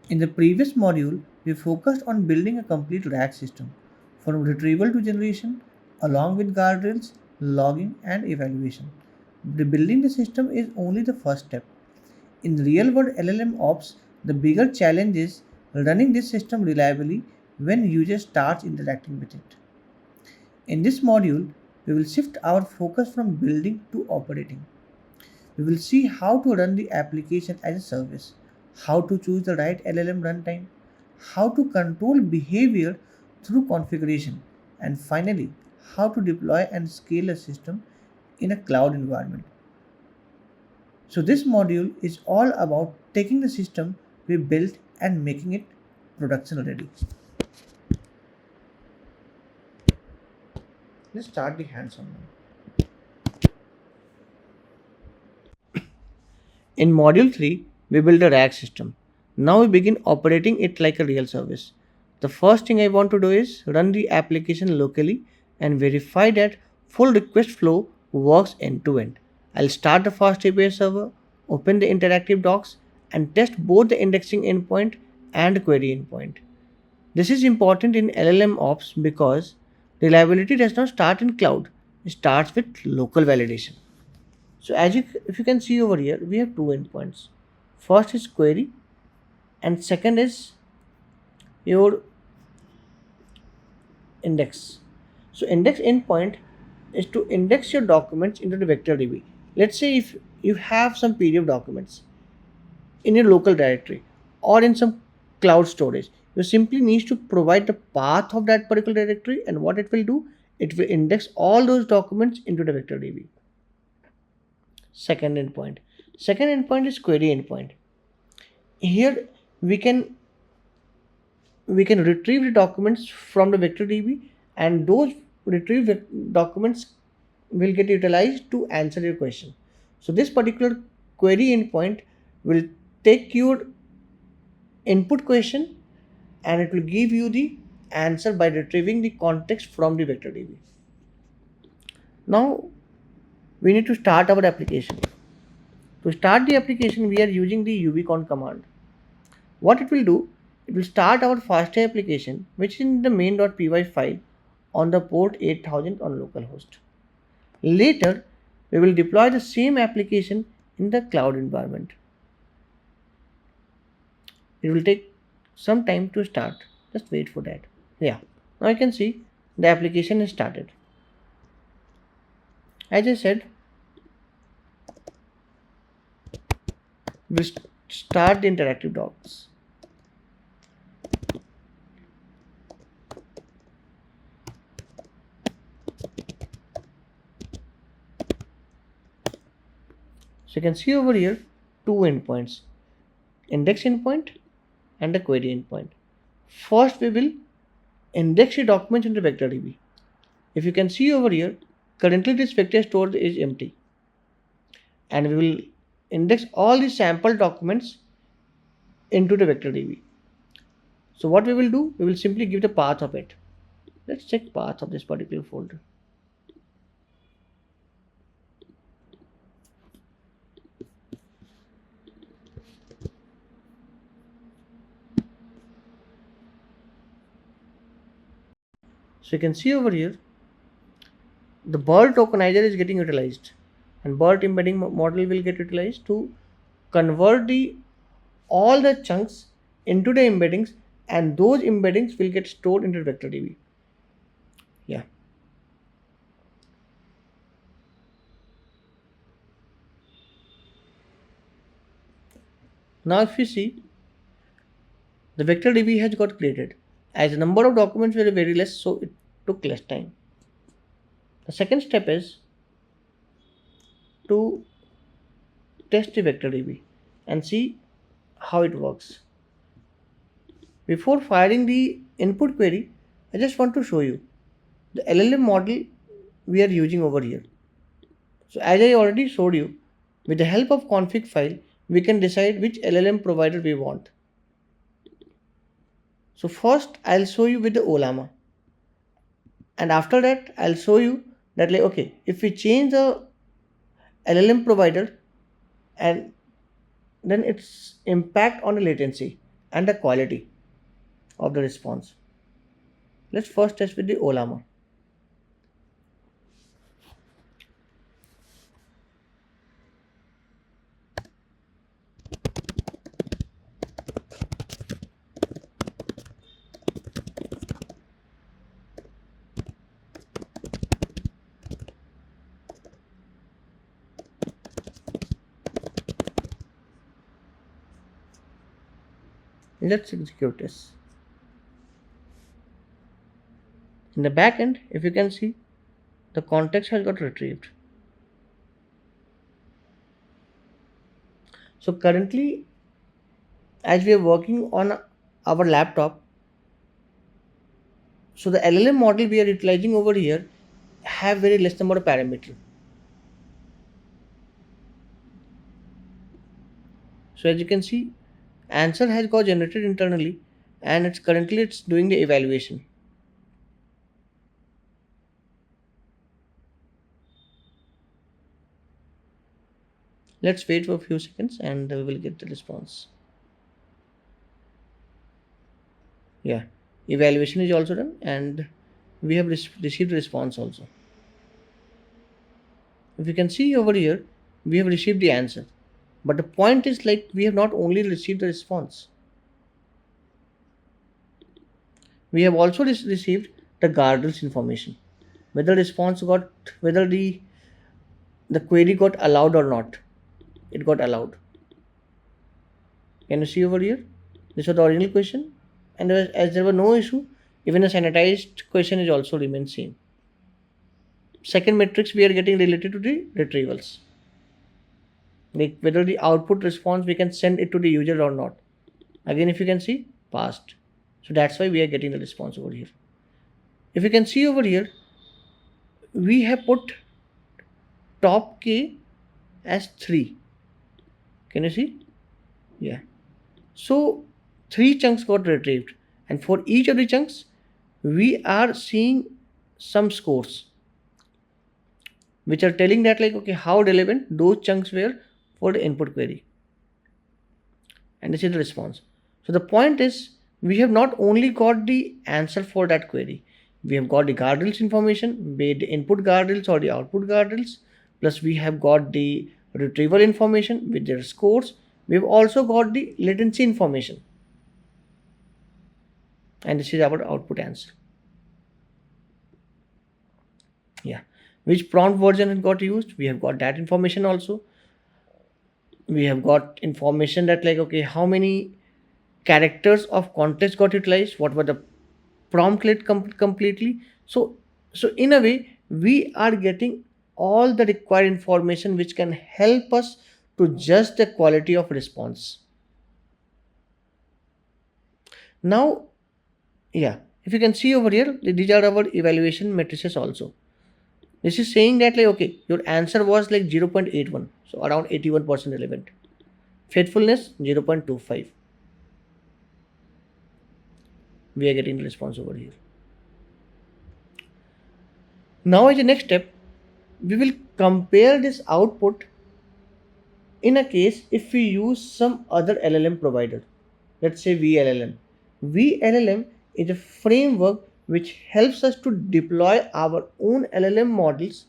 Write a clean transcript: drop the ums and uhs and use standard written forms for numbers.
In the previous module, we focused on building a complete RAG system from retrieval to generation, along with guardrails, logging, and evaluation. Building the system is only the first step. In real world LLM ops, the bigger challenge is running this system reliably when users start interacting with it. In this module, we will shift our focus from building to operating. We will see how to run the application as a service, how to choose the right LLM runtime, how to control behavior through configuration, and finally, how to deploy and scale a system in a cloud environment. So, this module is all about taking the system we built and making it production ready. Let's start the hands on. In Module 3, we build a RAG system. Now we begin operating it like a real service. The first thing I want to do is run the application locally and verify that full request flow works end to end. I'll start the FastAPI server, open the interactive docs, and test both the indexing endpoint and query endpoint. This is important in LLM ops because reliability does not start in cloud, it starts with local validation. So if you can see over here, we have two endpoints. First is query and second is your index. So index endpoint is to index your documents into the vector DB. Let's say if you have some PDF documents in your local directory or in some cloud storage, you simply need to provide the path of that particular directory, and what it will do, it will index all those documents into the vector DB. Second endpoint is query endpoint. Here we can retrieve the documents from the vector DB, and those retrieved documents will get utilized to answer your question. So this particular query endpoint will take your input question and it will give you the answer by retrieving the context from the vector DB. Now we need to start our application. To start the application, we are using the Uvicorn command. What it will do, it will start our FastAPI application, which is in the main.py file on the port 8000 on localhost. Later, we will deploy the same application in the cloud environment. It will take some time to start. Just wait for that. Yeah, now you can see the application is started. As I said, we'll start the interactive docs. So you can see over here two endpoints, index endpoint and the query endpoint. First we will index the documents into vector DB. If you can see over here, currently this vector stored is empty, and we will index all the sample documents into the vector DB. So what we will do, we will simply give the path of it. Let's check path of this particular folder. So you can see over here, the BERT tokenizer is getting utilized, and BERT embedding model will get utilized to convert all the chunks into the embeddings, and those embeddings will get stored into the vector DB. Yeah. Now if you see, the vector DB has got created. As the number of documents were very less, so it took less time. The second step is to test the vector DB and see how it works. Before firing the input query, I just want to show you the LLM model we are using over here. So as I already showed you, with the help of config file, we can decide which LLM provider we want. So first I'll show you with the Ollama, and after that I'll show you that, like, okay, if we change the LLM provider, and then its impact on the latency, and the quality of the response. Let's first test with the Ollama. Let's execute this. In the back end, if you can see, the context has got retrieved. So currently, as we are working on our laptop, so the LLM model we are utilizing over here have very less number of parameters. So as you can see, answer has got generated internally, and it's doing the evaluation. Let's wait for a few seconds and we will get the response. Yeah, evaluation is also done and we have received a response also. If you can see over here, we have received the answer. But the point is, like, we have not only received the response, we have also received the guardrails information, whether response got, whether the query got allowed or not. It got allowed. Can you see over here? This was the original question, and as there was no issue, even a sanitized question is also remain same. Second metrics we are getting related to the retrievals, like whether the output response we can send it to the user or not. Again, if you can see, passed. So that's why we are getting the response over here. If you can see over here, we have put top k as 3. Can you see? Yeah. So 3 chunks got retrieved, and for each of the chunks we are seeing some scores which are telling that, like, okay, how relevant those chunks were for the input query, and this is the response. So the point is, we have not only got the answer for that query, we have got the guardrails information, be it the input guardrails or the output guardrails, plus we have got the retrieval information with their scores. We have also got the latency information, and this is our output answer. Yeah, which prompt version has got used, we have got that information also. We have got information that, like, okay, how many characters of context got utilized, what were the prompt led completely. So in a way, we are getting all the required information which can help us to judge the quality of response. Now, yeah, if you can see over here, these are our evaluation matrices also. This is saying that, like, okay, your answer was like 0.81, so around 81% relevant. Faithfulness 0.25. We are getting the response over here. Now, as the next step, we will compare this output in a case if we use some other LLM provider. Let's say VLLM. VLLM is a framework which helps us to deploy our own LLM models